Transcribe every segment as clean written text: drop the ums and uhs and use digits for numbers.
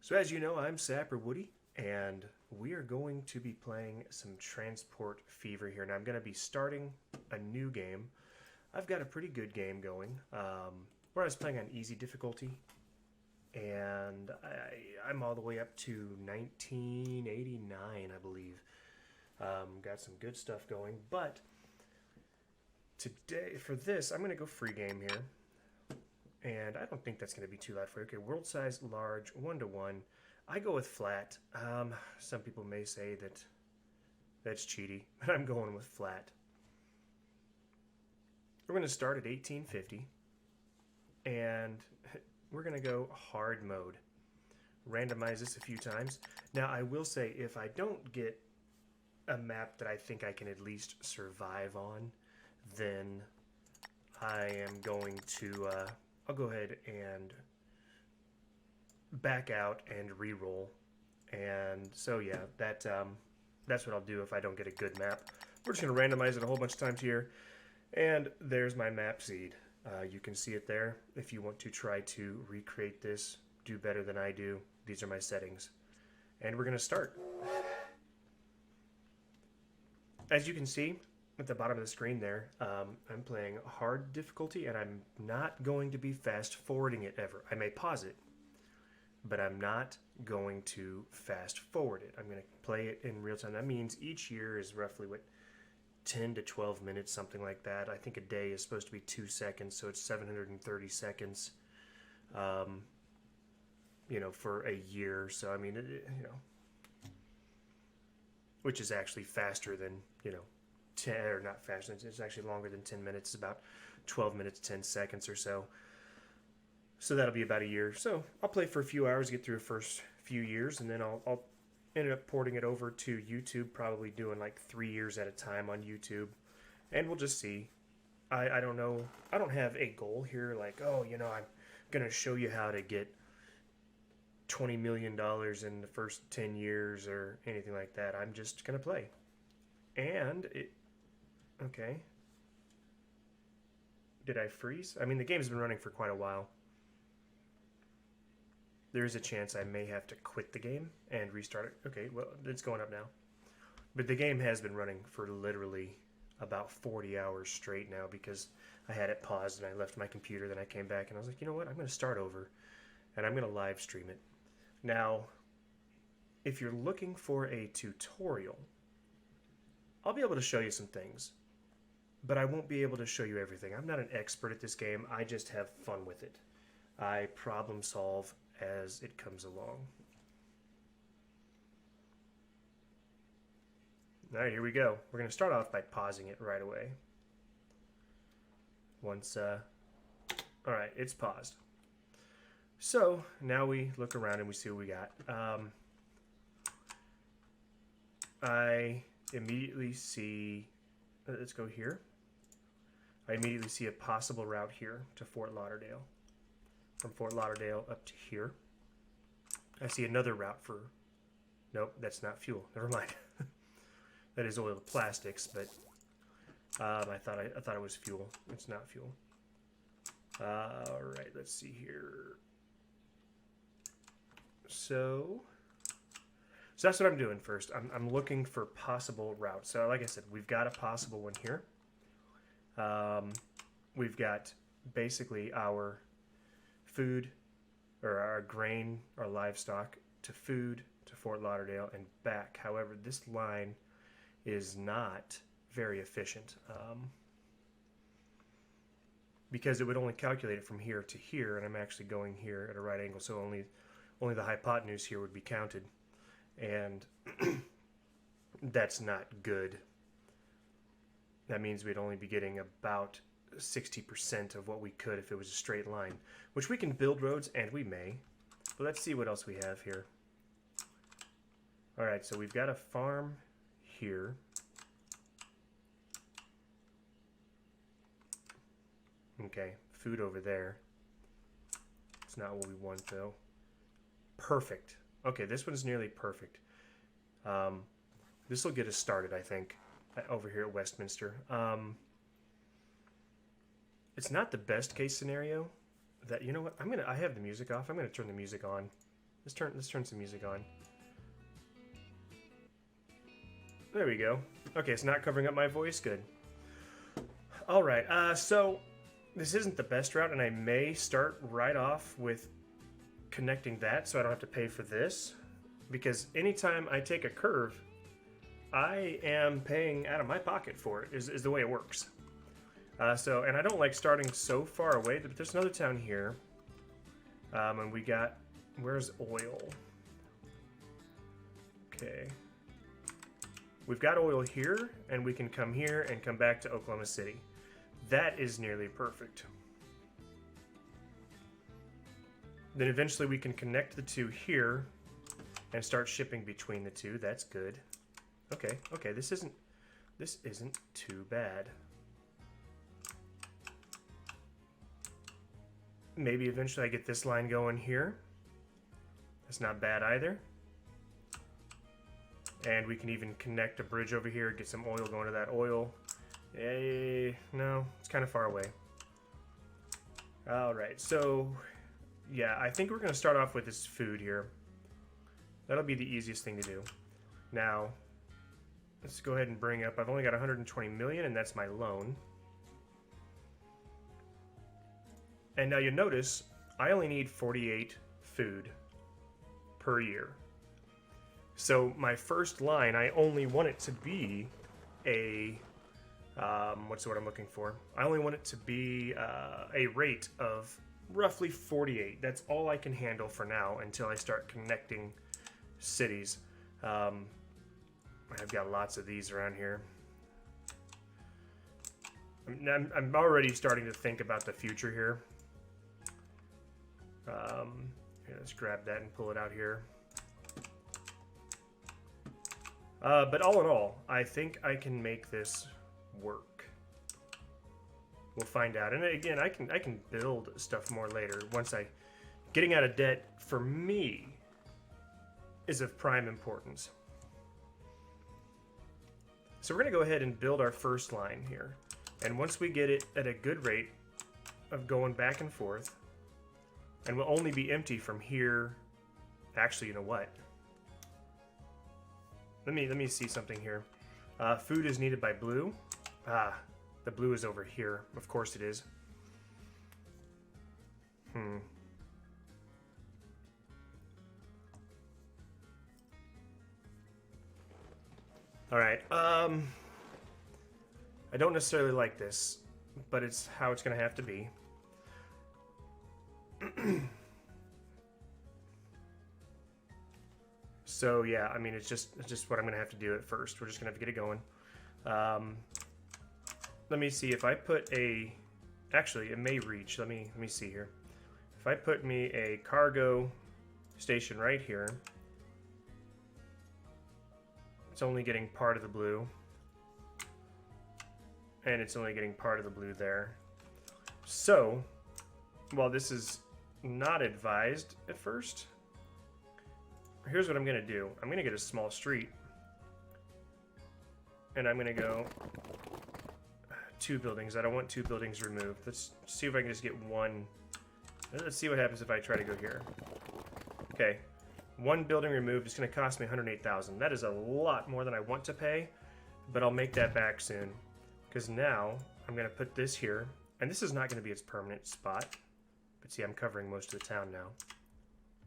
So as you know, I'm Sapper Woody, and we are going to be playing some Transport Fever here. Now I'm going to be starting a new game. I've got a pretty good game going, where I was playing on easy difficulty, and I'm all the way up to 1989, I believe. Got some good stuff going, but today, for this, I'm going to go free game here. And I don't think that's going to be too loud for you. Okay, world size, large, 1-to-1. I go with flat. Some people may say that that's cheaty, but I'm going with flat. We're going to start at 1850, and we're going to go hard mode. Randomize this a few times. Now, I will say, if I don't get a map that I think I can at least survive on, then I am going to... I'll go ahead and back out and re-roll. And so yeah, that's what I'll do if I don't get a good map. We're just going to randomize it a whole bunch of times here. And there's my map seed. You can see it there. If you want to try to recreate this, do better than I do, these are my settings. And we're going to start. As you can see, at the bottom of the screen there, I'm playing hard difficulty, and I'm not going to be fast forwarding it ever. I may pause it, but I'm not going to fast forward it. I'm going to play it in real time. That means each year is roughly, 10 to 12 minutes, something like that. I think a day is supposed to be 2 seconds, so it's 730 seconds, for a year. So, I mean, which is actually faster than, 10, or not faster, it's actually longer than 10 minutes. It's about 12 minutes, 10 seconds or so. So that'll be about a year. So I'll play for a few hours, get through the first few years, and then I'll end up porting it over to YouTube, probably doing like 3 years at a time on YouTube. And we'll just see. I don't know. I don't have a goal here like, I'm going to show you how to get $20 million in the first 10 years or anything like that. I'm just going to play. And okay. Did I freeze? I mean, the game's been running for quite a while. There is a chance I may have to quit the game and restart it. Okay, well, it's going up now. But the game has been running for literally about 40 hours straight now because I had it paused and I left my computer. Then I came back and I was like, you know what? I'm going to start over and I'm going to live stream it. Now, if you're looking for a tutorial, I'll be able to show you some things, but I won't be able to show you everything. I'm not an expert at this game. I just have fun with it. I problem solve as it comes along. All right, here we go. We're going to start off by pausing it right away. Once, all right, it's paused. So now we look around and we see what we got. I immediately see, let's go here. I immediately see a possible route here to Fort Lauderdale. From Fort Lauderdale up to here. I see another route for, nope, that's not fuel. Never mind. That is oil plastics, but I thought it was fuel. It's not fuel. All right, let's see here. So that's what I'm doing first. I'm looking for possible routes. So like I said, we've got a possible one here. We've got basically our food, or our grain, our livestock, to food, to Fort Lauderdale, and back. However, this line is not very efficient because it would only calculate it from here to here, and I'm actually going here at a right angle, so only the hypotenuse here would be counted. And that's not good. That means we'd only be getting about 60% of what we could if it was a straight line, which we can build roads, and we may. But let's see what else we have here. All right, so we've got a farm here. Okay, food over there. It's not what we want, though. Perfect. Okay, this one's nearly perfect. This will get us started, I think, over here at Westminster. It's not the best case scenario. That, you know what? I have the music off. I'm gonna turn the music on Let's turn some music on. There we go. Okay, it's not covering up my voice. Good. All right. So this isn't the best route, and I may start right off with connecting that, so I don't have to pay for this. Because anytime I take a curve, I am paying out of my pocket for it. Is the way it works. And I don't like starting so far away. But there's another town here, and we got. Where's oil? Okay. We've got oil here, and we can come here and come back to Oklahoma City. That is nearly perfect. Then eventually we can connect the two here and start shipping between the two. That's good. Okay, okay, this isn't too bad. Maybe eventually I get this line going here. That's not bad either. And we can even connect a bridge over here, get some oil going to that oil. No, it's kind of far away. All right, so yeah, I think we're going to start off with this food here. That'll be the easiest thing to do. Now, let's go ahead and bring up, I've only got 120 million, and that's my loan. And now you'll notice, I only need 48 food per year. So my first line, I only want it to be a, what's the word I'm looking for? I only want it to be a rate of roughly 48. That's all I can handle for now until I start connecting cities. I've got lots of these around here. I'm already starting to think about the future here. Here, let's grab that and pull it out here. But all in all, I think I can make this work. We'll find out. And again, I can build stuff more later. Getting out of debt for me is of prime importance. So we're gonna go ahead and build our first line here. And once we get it at a good rate of going back and forth, and we'll only be empty from here. Actually, you know what? Let me see something here. Food is needed by blue. The blue is over here. Of course it is. All right. I don't necessarily like this, but it's how it's going to have to be. So yeah, I mean, it's just what I'm gonna have to do at first. We're just gonna have to get it going. Let me see if I put a. Actually, it may reach. Let me see here. If I put me a cargo station right here, it's only getting part of the blue, and it's only getting part of the blue there. So, while this is not advised at first, here's what I'm going to do. I'm going to get a small street, and I'm going to go 2 buildings. I don't want 2 buildings removed. Let's see if I can just get one. Let's see what happens if I try to go here. Okay, 1 building removed is going to cost me 108,000. That is a lot more than I want to pay, but I'll make that back soon, because now I'm going to put this here, and this is not going to be its permanent spot. But see, I'm covering most of the town now.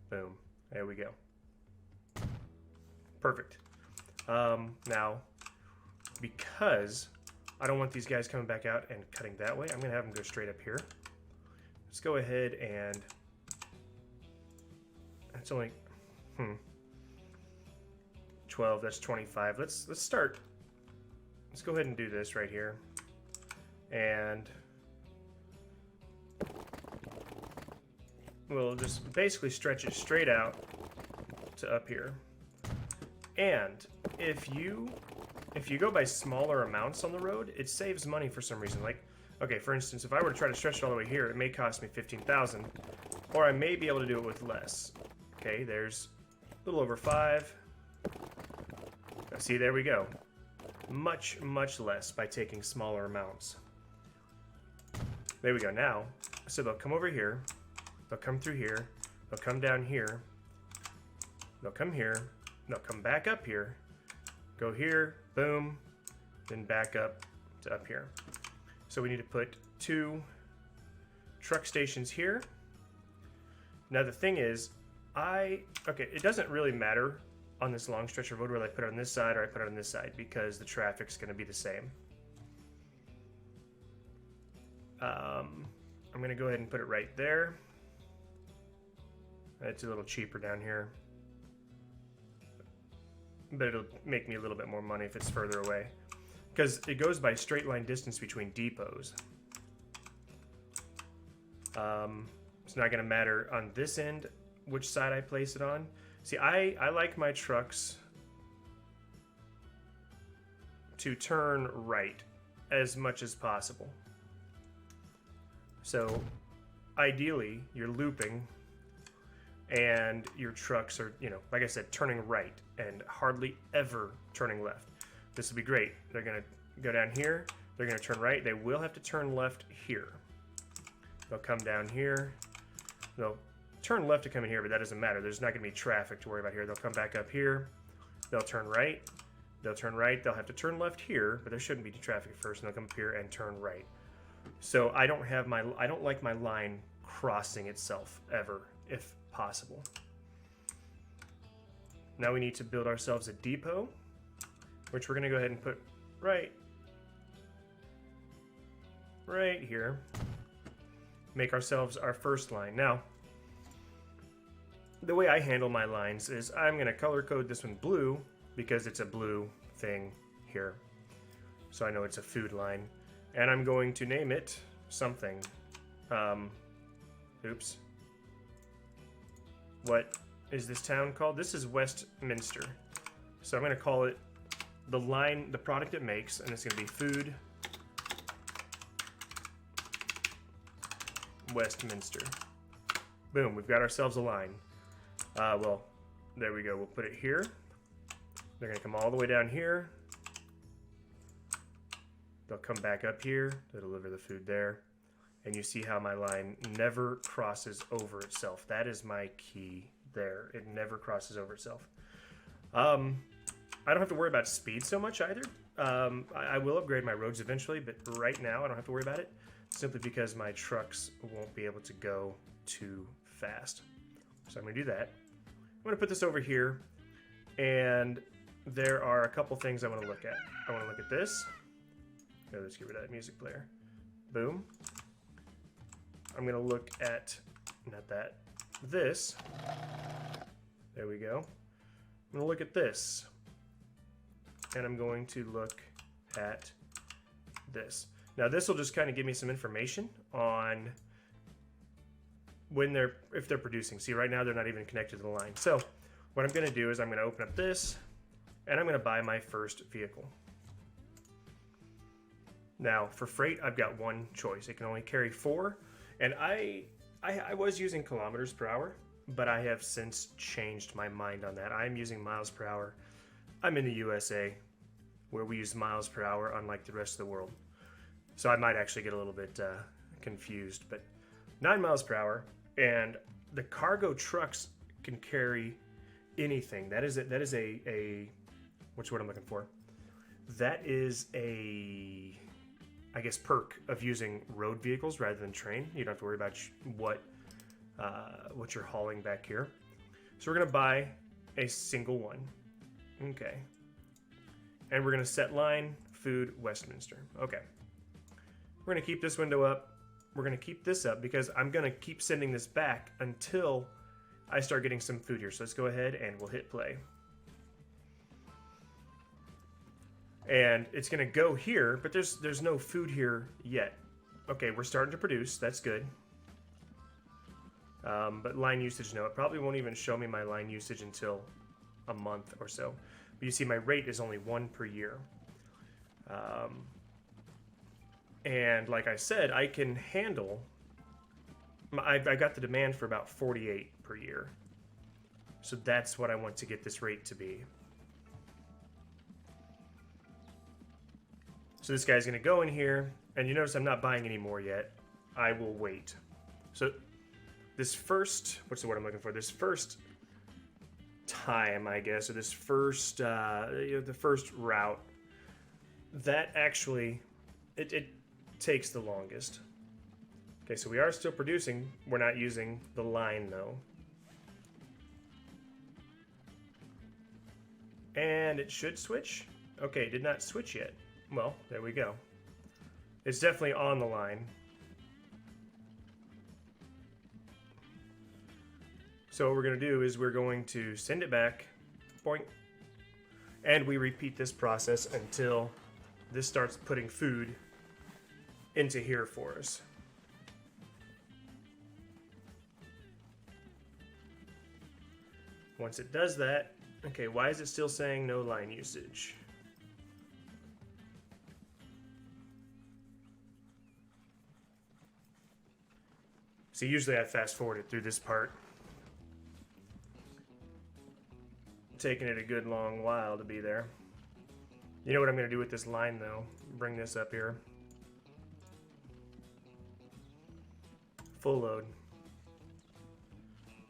Boom. There we go. Perfect. Now, because I don't want these guys coming back out and cutting that way, I'm going to have them go straight up here. Let's go ahead and... That's only... 12, that's 25. Let's start. Let's go ahead and do this right here. And... we'll just basically stretch it straight out to up here. And if you go by smaller amounts on the road, it saves money for some reason. Like, okay, for instance, if I were to try to stretch it all the way here, it may cost me 15,000, or I may be able to do it with less. Okay, there's a little over 5. See, there we go. Much, much less by taking smaller amounts. There we go. Now, so they'll come over here. They'll come through here, they'll come down here, they'll come here, they'll come back up here, go here, boom, then back up to up here. So we need to put 2 truck stations here. Now the thing is, okay, it doesn't really matter on this long stretch of road whether I put it on this side or I put it on this side because the traffic's going to be the same. I'm going to go ahead and put it right there. It's a little cheaper down here, but it'll make me a little bit more money if it's further away because it goes by straight line distance between depots. It's not going to matter on this end which side I place it on. See, I like my trucks to turn right as much as possible. So ideally you're looping and your trucks are, you know, like I said, turning right and hardly ever turning left. This will be great. They're going to go down here. They're going to turn right. They will have to turn left here. They'll come down here. They'll turn left to come in here, but that doesn't matter. There's not going to be traffic to worry about here. They'll come back up here. They'll turn right. They'll turn right. They'll have to turn left here, but there shouldn't be traffic at first, and they'll come up here and turn right. So I don't like my line crossing itself ever, if possible. Now we need to build ourselves a depot, which we're going to go ahead and put right here. Make ourselves our first line. Now, the way I handle my lines is I'm going to color code this one blue because it's a blue thing here. So I know it's a food line. And I'm going to name it something. Oops. What is this town called? This is Westminster. So I'm going to call it the line, the product it makes, and it's going to be food Westminster. Boom, we've got ourselves a line. Well, there we go. We'll put it here. They're going to come all the way down here. They'll come back up here. They'll deliver the food there. And you see how my line never crosses over itself. That is my key there. It never crosses over itself. I don't have to worry about speed so much either. I will upgrade my roads eventually, but right now I don't have to worry about it, simply because my trucks won't be able to go too fast. So I'm going to do that. I'm going to put this over here, and there are a couple things I want to look at. I want to look at this. Let's get rid of that music player. Boom. I'm going to look at, not that, this. There we go. I'm going to look at this. And I'm going to look at this. Now this will just kind of give me some information on when if they're producing. See, right now they're not even connected to the line. So what I'm going to do is I'm going to open up this, and I'm going to buy my first vehicle. Now for freight, I've got one choice. It can only carry 4, and I was using kilometers per hour, but I have since changed my mind on that. I'm using miles per hour. I'm in the USA, where we use miles per hour, unlike the rest of the world. So I might actually get a little bit confused, but 9 miles per hour, and the cargo trucks can carry anything. That is a what's the word I'm looking for? That is a, I guess, perk of using road vehicles rather than train. You don't have to worry about what you're hauling back here. So we're gonna buy a single one. Okay. And we're gonna set line food Westminster. Okay. We're gonna keep this window up. We're gonna keep this up because I'm gonna keep sending this back until I start getting some food here. So let's go ahead and we'll hit play. And it's gonna go here, but there's no food here yet. Okay, we're starting to produce. That's good. But line usage, no. It probably won't even show me my line usage until a month or so. But you see my rate is only 1 per year. And like I said, I can handle, I got the demand for about 48 per year. So that's what I want to get this rate to be. So this guy's gonna go in here, and you notice I'm not buying any more yet. I will wait. So this first, what's the word I'm looking for? This first time, I guess, or this first the first route, that actually it takes the longest. Okay, so we are still producing. We're not using the line though. And it should switch. Okay, it did not switch yet. Well, there we go. It's definitely on the line. So what we're going to do is we're going to send it back, boink, and we repeat this process until this starts putting food into here for us. Once it does that, okay, why is it still saying no line usage? See, usually I fast forward it through this part. Taking it a good long while to be there. You know what I'm going to do with this line though? Bring this up here. Full load.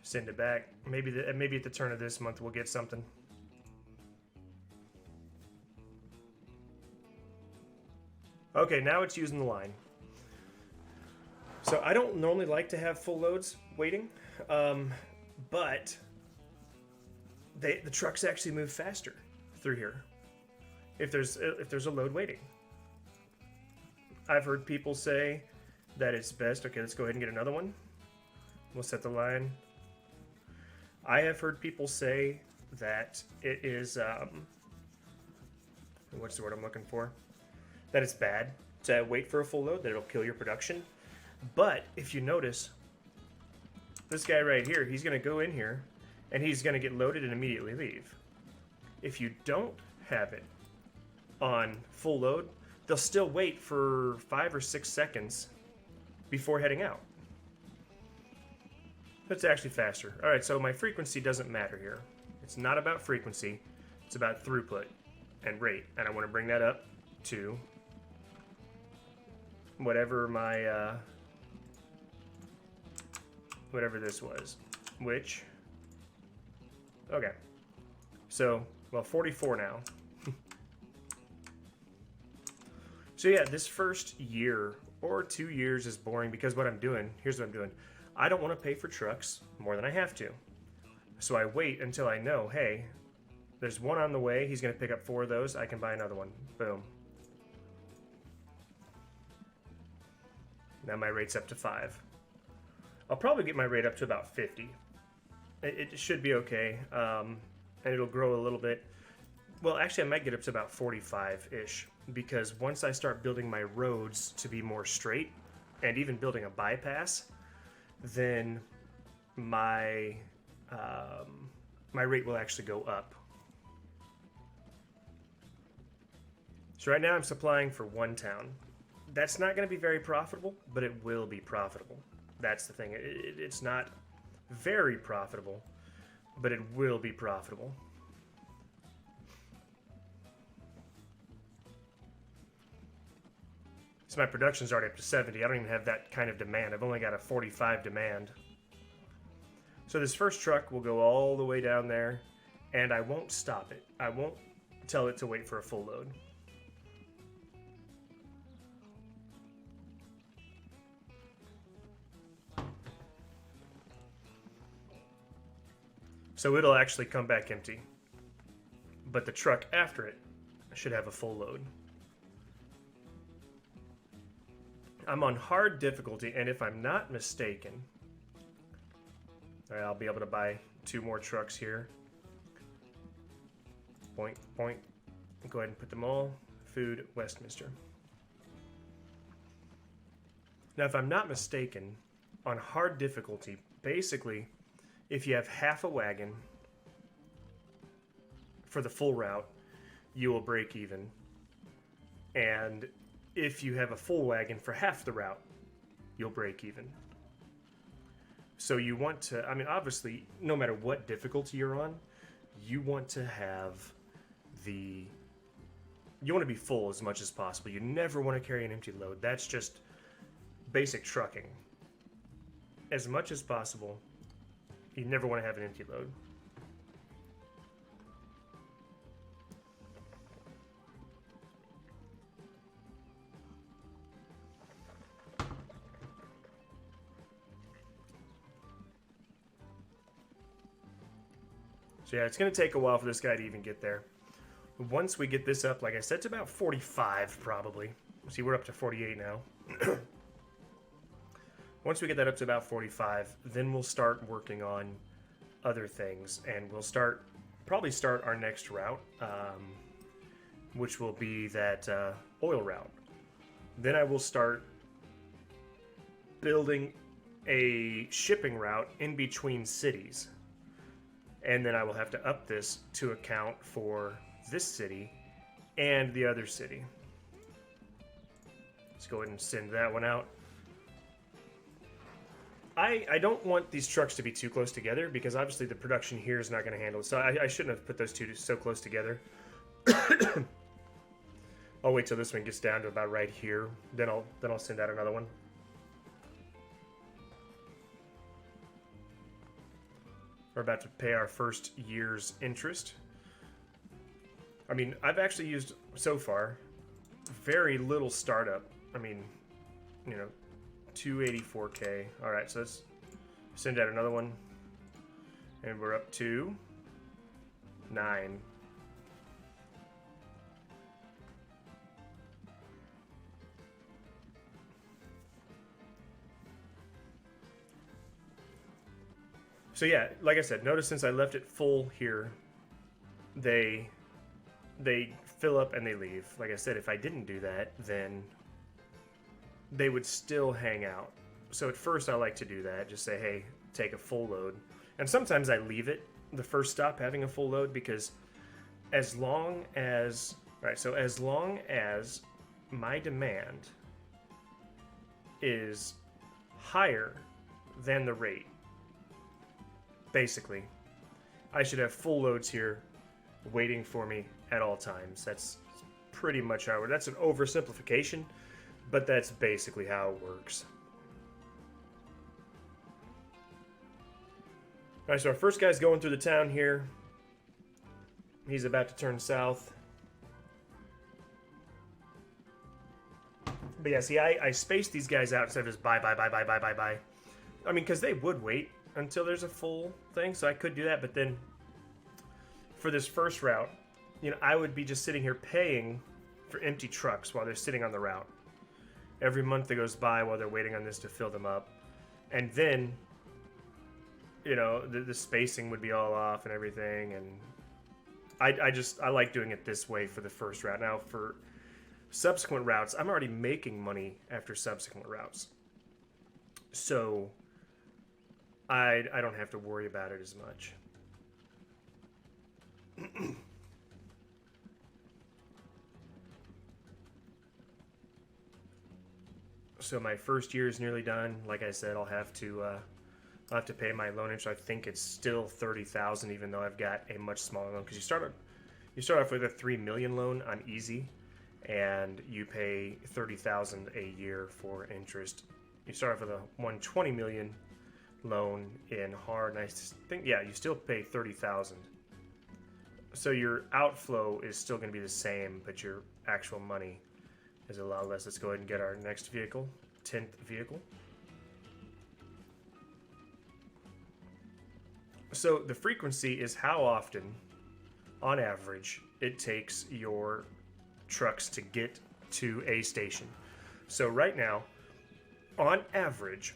Send it back. Maybe at the turn of this month we'll get something. Okay, now it's using the line. So I don't normally like to have full loads waiting, but the trucks actually move faster through here if there's a load waiting. I've heard people say that it's best. Okay, let's go ahead and get another one. We'll set the line. I have heard people say that it is what's the word I'm looking for? That it's bad to wait for a full load, that it'll kill your production. But if you notice, this guy right here, he's going to go in here and he's going to get loaded and immediately leave. If you don't have it on full load, they'll still wait for 5 or 6 seconds before heading out. That's actually faster. All right, so my frequency doesn't matter here. It's not about frequency. It's about throughput and rate. And I want to bring that up to whatever my, whatever this was, which, okay. So, well, 44 now. So yeah, this first year or 2 years is boring because what I'm doing, here's what I'm doing. I don't want to pay for trucks more than I have to. So I wait until I know, hey, there's one on the way. He's going to pick up 4 of those. I can buy another one. Boom. Now my rate's up to 5. I'll probably get my rate up to about 50. It should be okay. And it'll grow a little bit. Well, actually, I might get up to about 45-ish. Because once I start building my roads to be more straight, and even building a bypass, then my my rate will actually go up. So right now I'm supplying for one town. That's not going to be very profitable, but it will be profitable. That's the thing. It's not very profitable, but it will be profitable. So my production's already up to 70. I don't even have that kind of demand. I've only got a 45 demand. So this first truck will go all the way down there, and I won't stop it. I won't tell it to wait for a full load. So it'll actually come back empty. But the truck after it should have a full load. I'm on hard difficulty, and if I'm not mistaken, all right, I'll be able to buy 2 more trucks here. Point, point. Go ahead and put them all. Food, Westminster. Now, if I'm not mistaken, on hard difficulty, basically, if you have half a wagon for the full route, you will break even. And if you have a full wagon for half the route, you'll break even. So you want to, I mean, obviously, no matter what difficulty you're on, you want to have you want to be full as much as possible. You never want to carry an empty load. That's just basic trucking. As much as possible, you never want to have an empty load. So yeah, it's going to take a while for this guy to even get there. Once we get this up, like I said, it's about 45 probably. See, we're up to 48 now. Once we get that up to about 45, then we'll start working on other things, and we'll probably start our next route, which will be that oil route. Then I will start building a shipping route in between cities, and then I will have to up this to account for this city and the other city. Let's go ahead and send that one out. I don't want these trucks to be too close together because obviously the production here is not going to handle it. So I shouldn't have put those two so close together. I'll wait till this one gets down to about right here. Then I'll send out another one. We're about to pay our first year's interest. I mean, I've actually used, so far, very little startup. I mean, you know, 284K. All right, so let's send out another one. And we're up to 9. So yeah, like I said, notice since I left it full here, they fill up and they leave. Like I said, if I didn't do that, then they would still hang out. So at first I like to do that, just say, hey, take a full load. And sometimes I leave it the first stop having a full load because as long as my demand is higher than the rate, basically, I should have full loads here waiting for me at all times. That's pretty much how that's an oversimplification, but that's basically how it works. All right, so our first guy's going through the town here. He's about to turn south. But yeah, see, I spaced these guys out instead of just buy. I mean, because they would wait until there's a full thing, so I could do that. But then for this first route, you know, I would be just sitting here paying for empty trucks while they're sitting on the route. Every month that goes by while they're waiting on this to fill them up. And then, you know, the spacing would be all off and everything. And I like doing it this way for the first route. Now, for subsequent routes, I'm already making money after subsequent routes. So I don't have to worry about it as much. So my first year is nearly done. Like I said, I'll have to pay my loan interest. I think it's still $30,000, even though I've got a much smaller loan. Because you start off with a $3 million loan on easy, and you pay $30,000 a year for interest. You start off with a $120 million loan in hard, and I think, yeah, you still pay $30,000. So your outflow is still going to be the same, but your actual money is a lot less. Let's go ahead and get our next vehicle, 10th vehicle. So the frequency is how often, on average, it takes your trucks to get to a station. So right now, on average,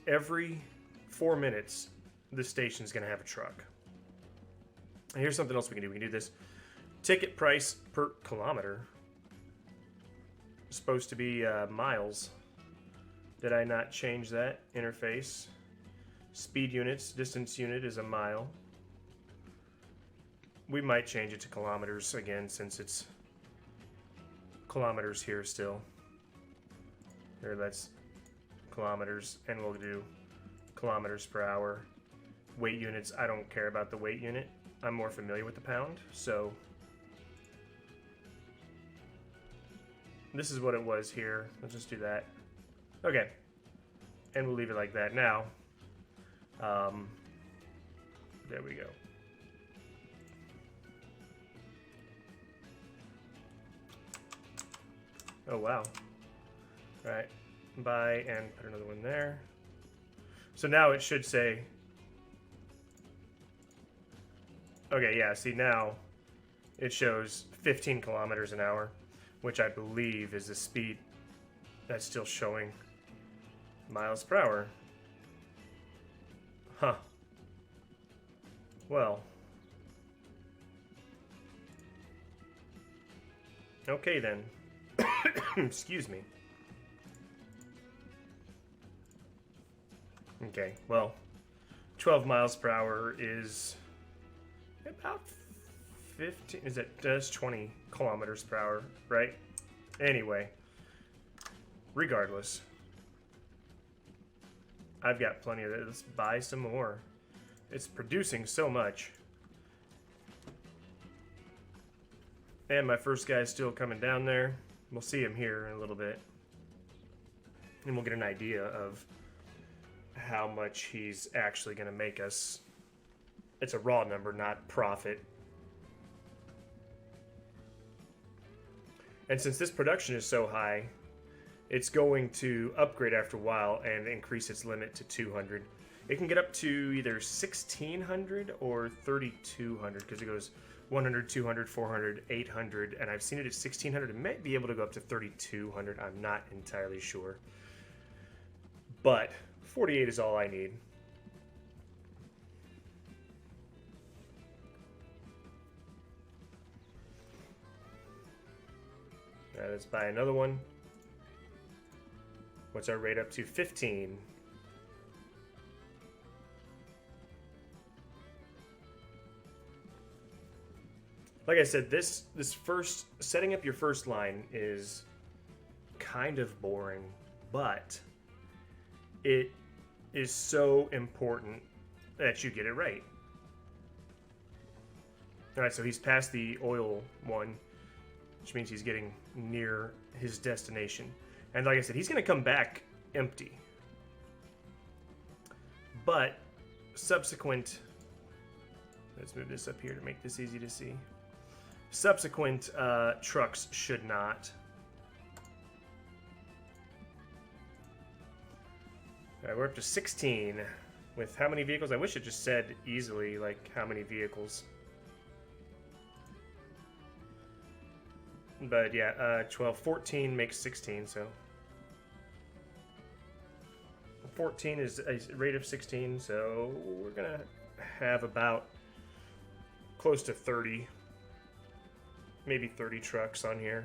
every 4 minutes, the station's going to have a truck. And here's something else we can do. We can do this. Ticket price per kilometer. It's supposed to be miles. Did I not change that interface? Speed units, distance unit is a mile. We might change it to kilometers again since it's kilometers here still. Here, that's kilometers, and we'll do kilometers per hour. Weight units, I don't care about the weight unit. I'm more familiar with the pound, so this is what it was here. Let's just do that. Okay, and we'll leave it like that. Now, there we go. Oh, wow. All right, buy and put another one there. So now it should say Okay, yeah, see now it shows 15 kilometers an hour, which I believe is the speed that's still showing miles per hour. Huh. Well. Okay then. Excuse me. Okay, well, 12 miles per hour is about 15, that's 20 kilometers per hour, right? Anyway, regardless, I've got plenty of it. Let's buy some more. It's producing so much. And my first guy's still coming down there. We'll see him here in a little bit. And we'll get an idea of how much he's actually going to make us. It's a raw number, not profit. And since this production is so high, it's going to upgrade after a while and increase its limit to 200. It can get up to either 1600 or 3200 because it goes 100, 200, 400, 800, and I've seen it at 1600. It might be able to go up to 3200. I'm not entirely sure. But 48 is all I need. Let's buy another one. What's our rate up to? 15. Like I said, this first setting up your first line is kind of boring, but it is so important that you get it right. All right, so he's past the oil one, which means he's getting near his destination. And like I said, he's going to come back empty. But subsequent, let's move this up here to make this easy to see. Subsequent trucks should not. All right, we're up to 16 with how many vehicles? I wish it just said easily, like, how many vehicles. But yeah, 12, 14 makes 16, so 14 is a rate of 16, so we're gonna have about close to 30, maybe 30 trucks on here.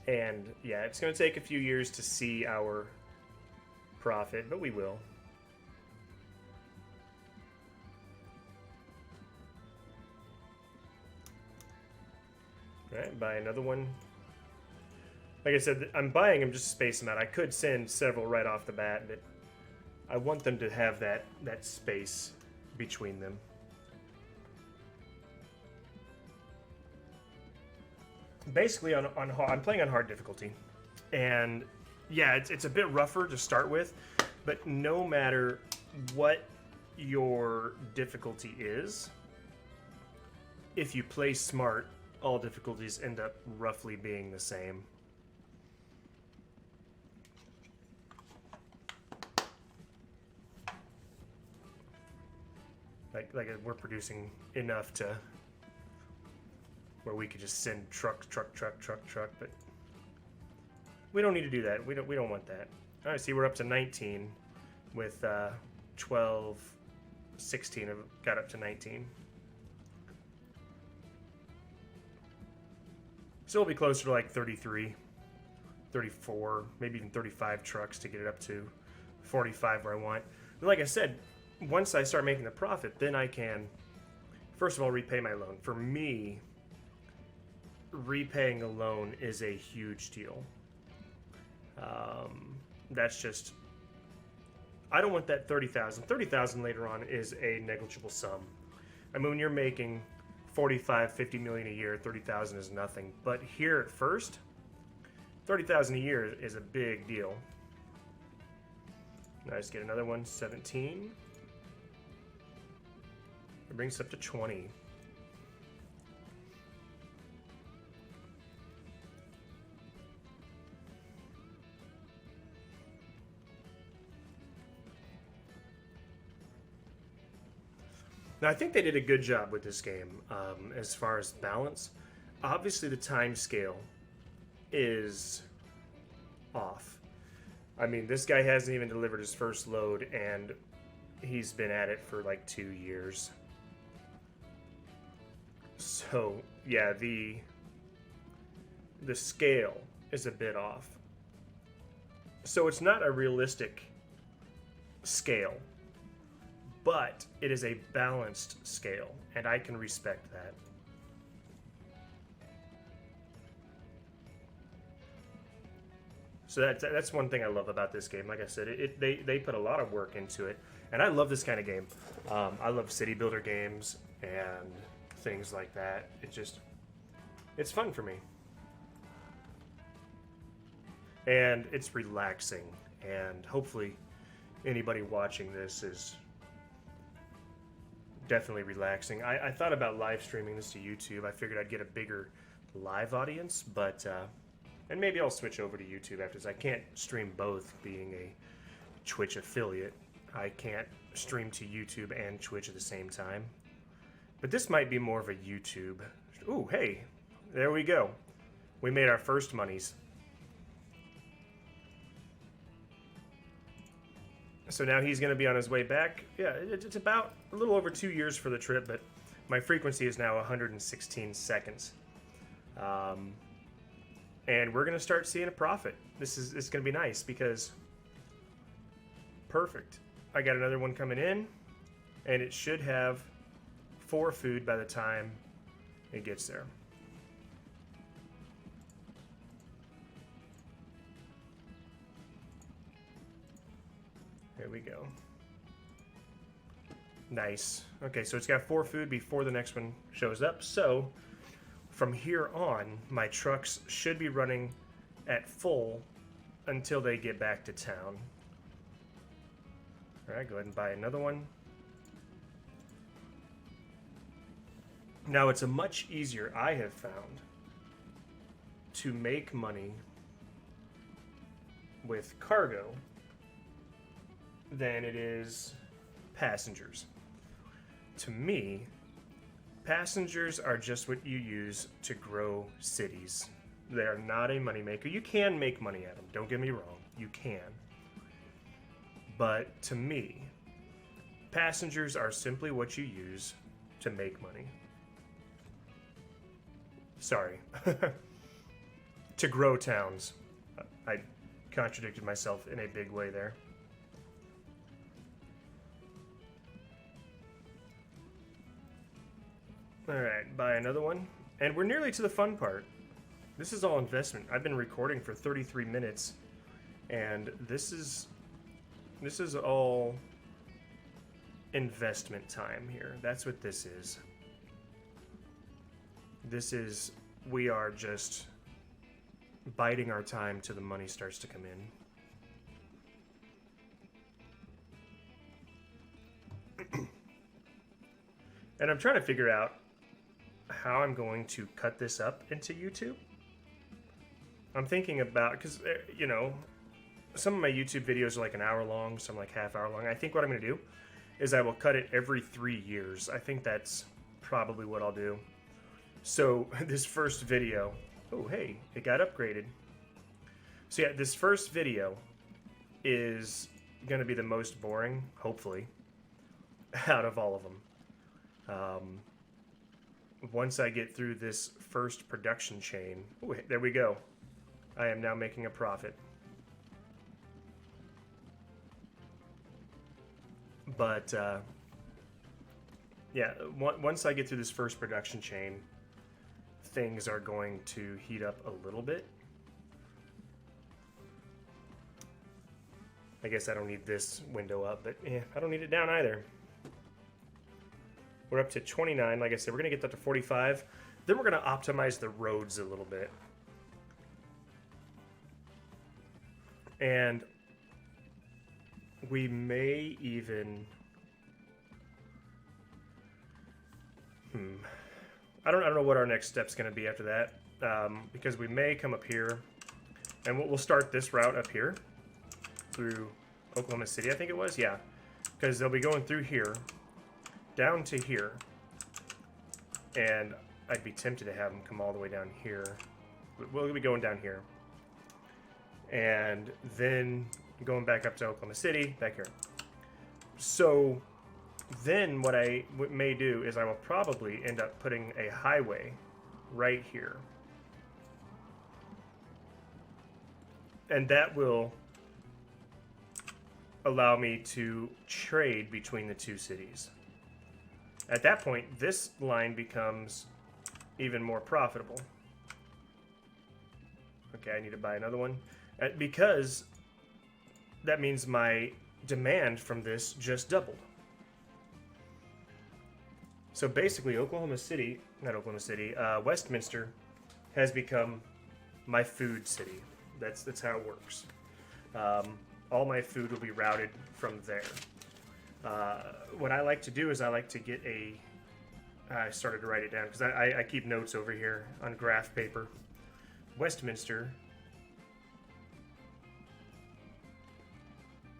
And yeah, it's gonna take a few years to see our profit, but we will. Alright, buy another one. Like I said, I'm buying them just to space them out. I could send several right off the bat, but I want them to have that space between them. Basically, I'm playing on hard difficulty. And yeah, it's a bit rougher to start with, but no matter what your difficulty is, if you play smart, all difficulties end up roughly being the same. Like we're producing enough to where we could just send truck, but we don't need to do that. We don't want that. All right, see, we're up to 19 with 12, 16 got up to 19. So we'll be closer to like 33, 34, maybe even 35 trucks to get it up to 45 where I want. But like I said, once I start making the profit, then I can, first of all, repay my loan. For me, repaying a loan is a huge deal. That's just, I don't want that 30,000. 30,000 later on is a negligible sum. I mean, when you're making 45, 50 million a year, 30,000 is nothing. But here at first, 30,000 a year is a big deal. Nice, get another one, 17. It brings us up to 20. Now, I think they did a good job with this game as far as balance. Obviously, the time scale is off. I mean, this guy hasn't even delivered his first load, and he's been at it for like 2 years. So, yeah, the scale is a bit off. So it's not a realistic scale, but it is a balanced scale, and I can respect that. So that's one thing I love about this game. Like I said, they put a lot of work into it, and I love this kind of game. I love city builder games and things like that. It's fun for me. And it's relaxing, and hopefully anybody watching this is definitely relaxing. I thought about live streaming this to YouTube. I figured I'd get a bigger live audience, but and maybe I'll switch over to YouTube after this. I can't stream both, being a Twitch affiliate. I can't stream to YouTube and Twitch at the same time. But this might be more of a YouTube. Ooh, hey, there we go. We made our first monies. So now he's going to be on his way back. Yeah, it's about a little over 2 years for the trip, but my frequency is now 116 seconds. And we're going to start seeing a profit. This is going to be nice because perfect. I got another one coming in, and it should have 4 food by the time it gets there. There we go. Nice. Okay, so it's got 4 food before the next one shows up. So from here on, my trucks should be running at full until they get back to town. All right, go ahead and buy another one. Now it's a much easier, I have found, to make money with cargo than it is passengers. To me, passengers are just what you use to grow cities. They are not a moneymaker. You can make money at them, don't get me wrong, you can. But to me, passengers are simply what you use to make money. Sorry. To grow towns. I contradicted myself in a big way there. Alright, buy another one. And we're nearly to the fun part. This is all investment. I've been recording for 33 minutes, and this is all investment time here. That's what this is. We are just biding our time till the money starts to come in. And I'm trying to figure out how I'm going to cut this up into YouTube. I'm thinking about, because, you know, some of my YouTube videos are like an hour long, some like half hour long. I think what I'm going to do is I will cut it every 3 years. I think that's probably what I'll do. So this first video, oh hey, it got upgraded. So yeah, this first video is going to be the most boring, hopefully, out of all of them. Once I get through this first production chain, ooh, there we go. I am now making a profit. But yeah, once I get through this first production chain, things are going to heat up a little bit. I guess I don't need this window up, but yeah, I don't need it down either. We're up to 29. Like I said, we're going to get that to 45. Then we're going to optimize the roads a little bit. And we may even... I don't know what our next step's going to be after that, because we may come up here, and we'll start this route up here through Oklahoma City, I think it was, yeah, because they'll be going through here, down to here. And I'd be tempted to have them come all the way down here. We'll be going down here. And then going back up to Oklahoma City, back here. So then what I may do is I will probably end up putting a highway right here. And that will allow me to trade between the two cities. At that point, this line becomes even more profitable. Okay, I need to buy another one. Because that means my demand from this just doubled. So basically, Westminster has become my food city. That's how it works. All my food will be routed from there. What I like to do is I like to get I started to write it down because I keep notes over here on graph paper. Westminster.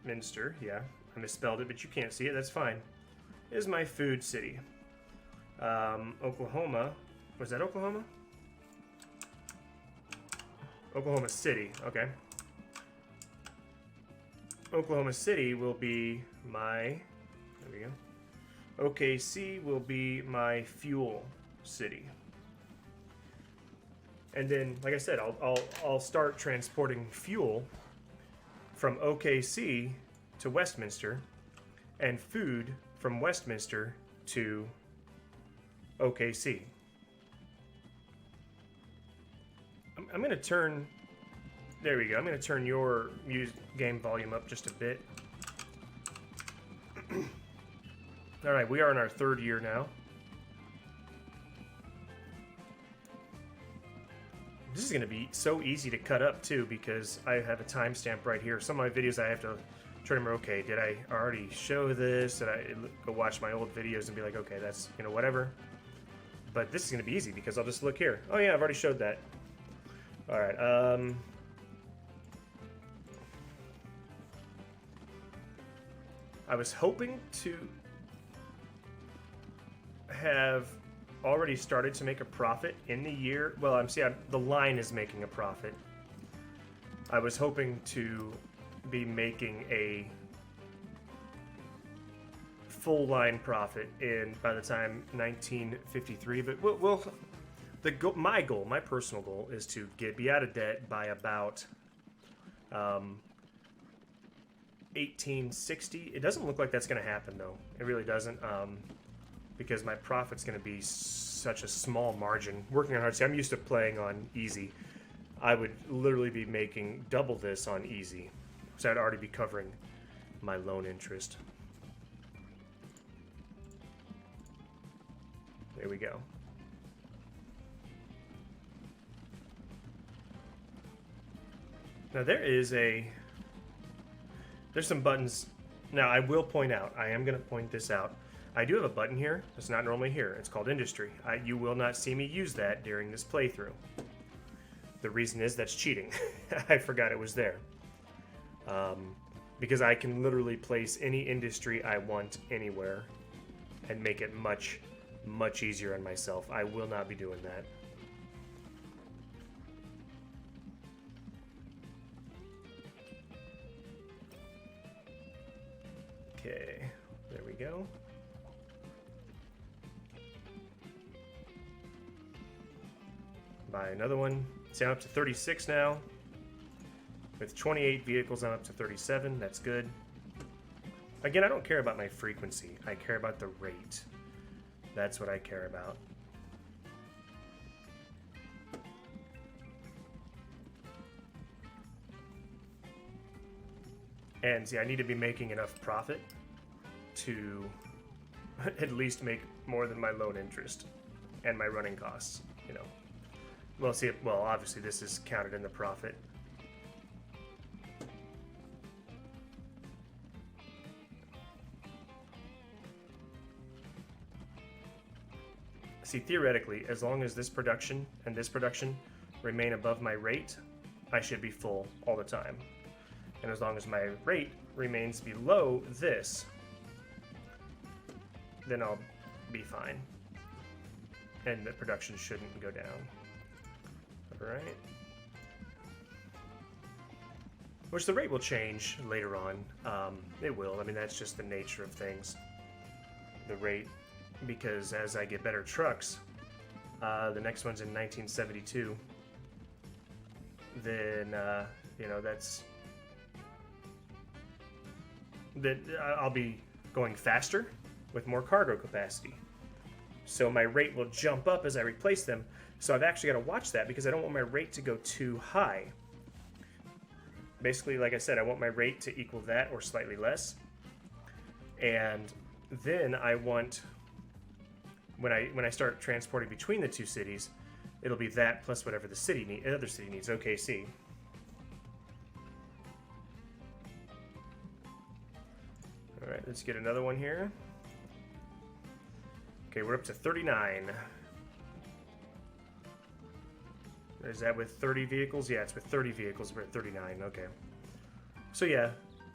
Minster, yeah. I misspelled it, but you can't see it. That's fine. Is my food city. Oklahoma. Was that Oklahoma? Oklahoma City. Okay. Oklahoma City will be my... There we go. OKC will be my fuel city. And then, like I said, I'll start transporting fuel from OKC to Westminster, and food from Westminster to OKC. I'm going to turn... There we go. I'm going to turn your game volume up just a bit. All right, we are in our third year now. This is going to be so easy to cut up, too, because I have a timestamp right here. Some of my videos I have to try to remember, okay, did I already show this? Did I go watch my old videos and be like, okay, that's, whatever. But this is going to be easy because I'll just look here. Oh, yeah, I've already showed that. All right. I was hoping to have already started to make a profit in the year. Well, the line is making a profit. I was hoping to be making a full line profit by the time 1953, but my personal goal is to be out of debt by about 1860. It doesn't look like that's going to happen though. It really doesn't. Because my profit's going to be such a small margin. Working on hard, see, I'm used to playing on easy. I would literally be making double this on easy. So I'd already be covering my loan interest. There we go. Now there's some buttons. Now I will point out, I am going to point this out. I do have a button here that's not normally here. It's called Industry. You will not see me use that during this playthrough. The reason is that's cheating. I forgot it was there. Because I can literally place any industry I want anywhere and make it much, much easier on myself. I will not be doing that. Okay, there we go. Buy another one. See, I'm up to 36 now. With 28 vehicles, I'm up to 37. That's good. Again, I don't care about my frequency. I care about the rate. That's what I care about. And see, I need to be making enough profit to at least make more than my loan interest and my running costs, Well, obviously this is counted in the profit. See, theoretically, as long as this production and this production remain above my rate, I should be full all the time. And as long as my rate remains below this, then I'll be fine. And the production shouldn't go down. Alright. Which the rate will change later on. It will. I mean, that's just the nature of things. The rate, because as I get better trucks, the next one's in 1972, then, you know, I'll be going faster with more cargo capacity. So my rate will jump up as I replace them. So I've actually got to watch that because I don't want my rate to go too high. Basically, like I said, I want my rate to equal that or slightly less. And then I want, when I start transporting between the two cities, it'll be that plus whatever the other city needs, OKC. All right, let's get another one here. Okay, we're up to 39. Is that with 30 vehicles? Yeah, it's with 30 vehicles. We're at 39. Okay. So yeah,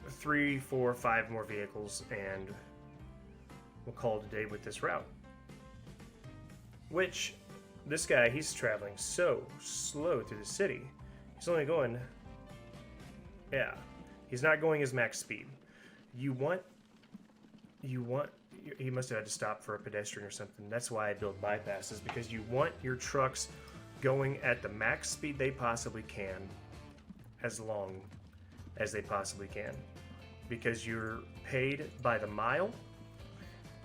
3, 4, 5 more vehicles, and we'll call it a day with this route. Which, this guy, he's traveling so slow through the city. He's only going, yeah, he's not going his max speed. He must have had to stop for a pedestrian or something. That's why I build bypasses, because you want your trucks going at the max speed they possibly can, as long as they possibly can, because you're paid by the mile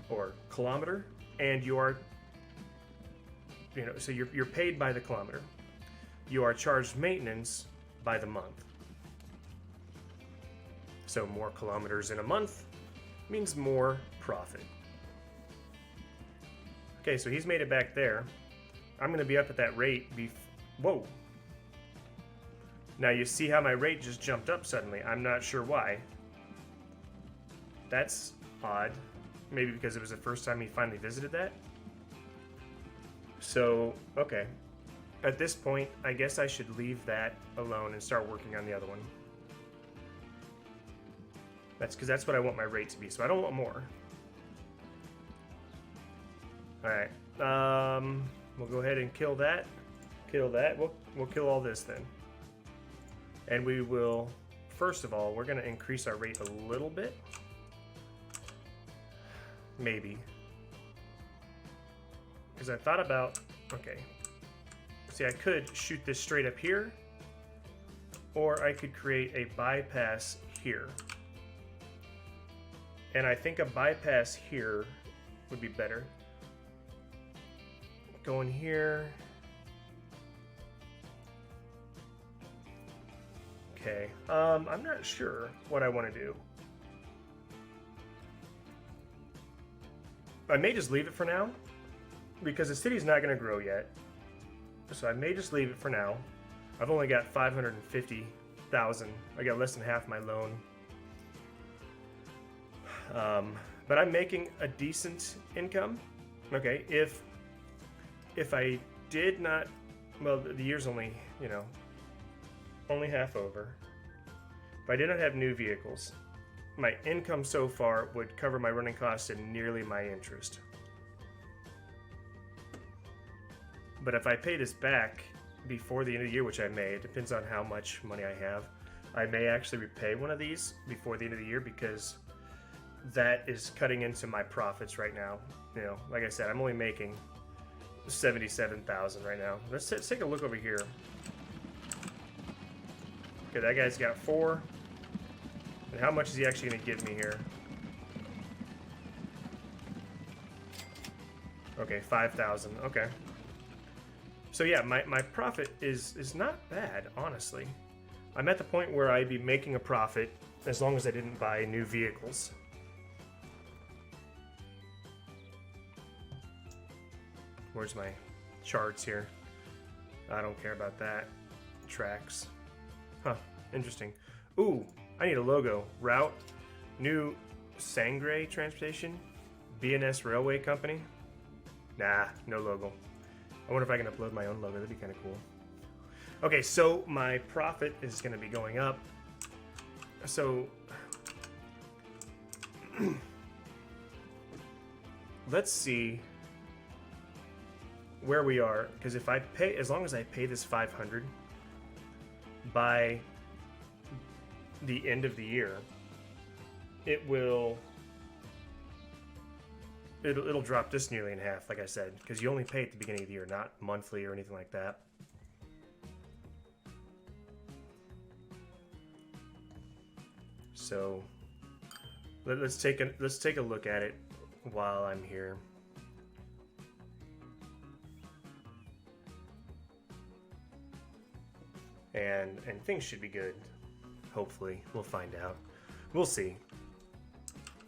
or kilometer, and you are, you know, so you're paid by the kilometer. You are charged maintenance by the month. So more kilometers in a month means more profit. Okay, so he's made it back there. I'm going to be up at that rate. Whoa. Now you see how my rate just jumped up suddenly. I'm not sure why. That's odd. Maybe because it was the first time he finally visited that. So, okay. At this point, I guess I should leave that alone and start working on the other one. That's because that's what I want my rate to be, so I don't want more. Alright. We'll go ahead and kill that. Kill that. We'll kill all this then. And we will, first of all, we're going to increase our rate a little bit. Maybe. Because I thought about, okay. See, I could shoot this straight up here, or I could create a bypass here. And I think a bypass here would be better. Going here. Okay, I'm not sure what I want to do. I may just leave it for now, because the city's not going to grow yet. So I may just leave it for now. I've only got 550,000. I got less than half my loan. But I'm making a decent income. Okay, if I did not, well, the year's only, you know, only half over. If I did not have new vehicles, my income so far would cover my running costs and nearly my interest. But if I pay this back before the end of the year, which I may, it depends on how much money I have, I may actually repay one of these before the end of the year, because that is cutting into my profits right now. You know, like I said, I'm only making 77,000 right now. Let's take a look over here. Okay, that guy's got 4. And how much is he actually going to give me here? Okay, 5,000. Okay. So yeah, my profit is not bad, honestly. I'm at the point where I'd be making a profit as long as I didn't buy new vehicles. Where's my charts here? I don't care about that. Tracks. Huh, interesting. Ooh, I need a logo. Route, new Sangre Transportation, BNS Railway Company. Nah, no logo. I wonder if I can upload my own logo. That'd be kind of cool. Okay, so my profit is going to be going up. So let's see where we are, because if I pay, as long as I pay this 500 by the end of the year, it'll drop this nearly in half, like I said, because you only pay at the beginning of the year, not monthly or anything like that. So let's take a look at it while I'm here. And things should be good. Hopefully, we'll find out. We'll see.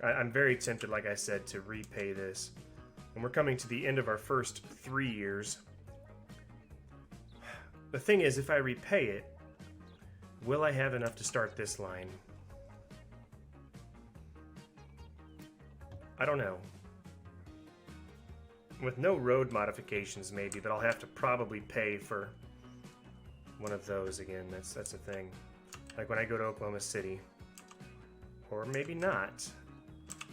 I'm very tempted, like I said, to repay this. And we're coming to the end of our first 3 years. The thing is, if I repay it, will I have enough to start this line? I don't know. With no road modifications, maybe, but I'll have to probably pay for one of those again. That's the thing. Like when I go to Oklahoma City. Or maybe not.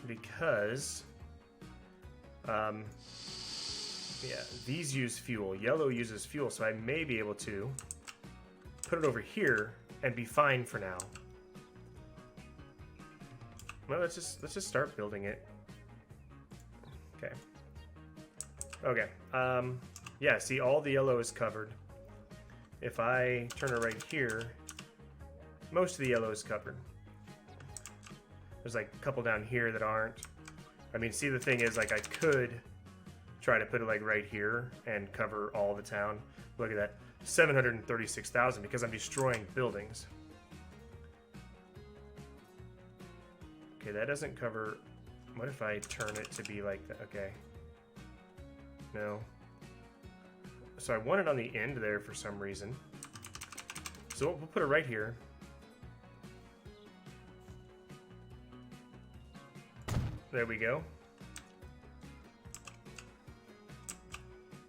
Because yeah, these use fuel. Yellow uses fuel, so I may be able to put it over here and be fine for now. Well, let's just start building it. Okay. Okay. Yeah, see, all the yellow is covered. If I turn it right here, most of the yellow is covered. There's like a couple down here that aren't. I mean, see, the thing is, like, I could try to put it like right here and cover all the town. Look at that, 736,000 because I'm destroying buildings. Okay, that doesn't cover. What if I turn it to be like that? Okay. No. So I want it on the end there for some reason. So we'll put it right here. There we go.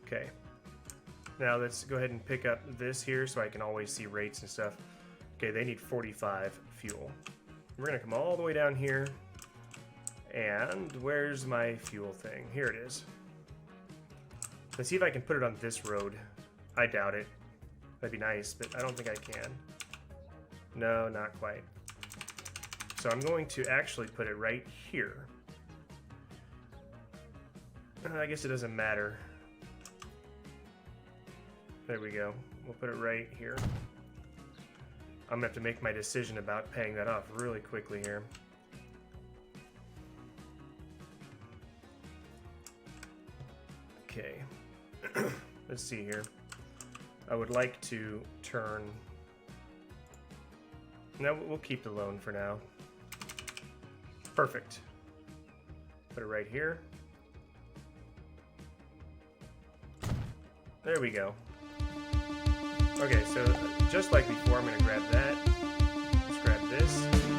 Okay. Now let's go ahead and pick up this here so I can always see rates and stuff. Okay, they need 45 fuel. We're gonna come all the way down here. And where's my fuel thing? Here it is. Let's see if I can put it on this road. I doubt it. That'd be nice, but I don't think I can. No, not quite. So I'm going to actually put it right here. I guess it doesn't matter. There we go. We'll put it right here. I'm gonna have to make my decision about paying that off really quickly here. Okay. Let's see here. I would like to turn. No, we'll keep the loan for now. Perfect. Put it right here. There we go. Okay, so just like before, I'm going to grab that. Let's grab this.